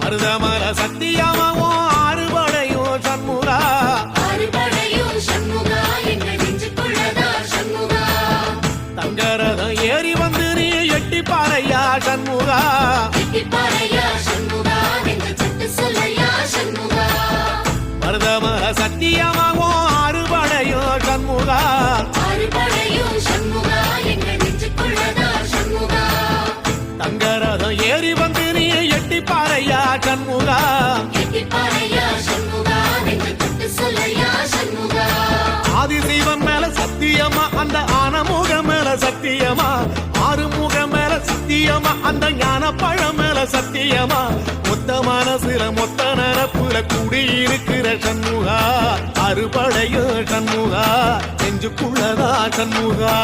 மருதமர சத்தியமாவோ அறுபடையும் சண்முகா தங்கரதம் ஏறி வந்து நீ எட்டி பாறையா சண்முகா மருதமர சத்தியமாவோ அறுபடையும் சண்முகா தங்கரதம் ஏறி வந்து நீ எட்டி பாறையா சண்முகா ஆதிசைவம் மேல சத்தியமா அந்த ஆனமுக மேல சத்தியமா ஆறுமுக மேல சத்தியமா அந்த ஞான பழம் மேல சத்தியமா மொத்த மனசுல மொத்த நரப்புல குடியிருக்கிற சண்முகா அறுபடையோ சண்முகா நெஞ்சுக்குள்ளதா சண்முகா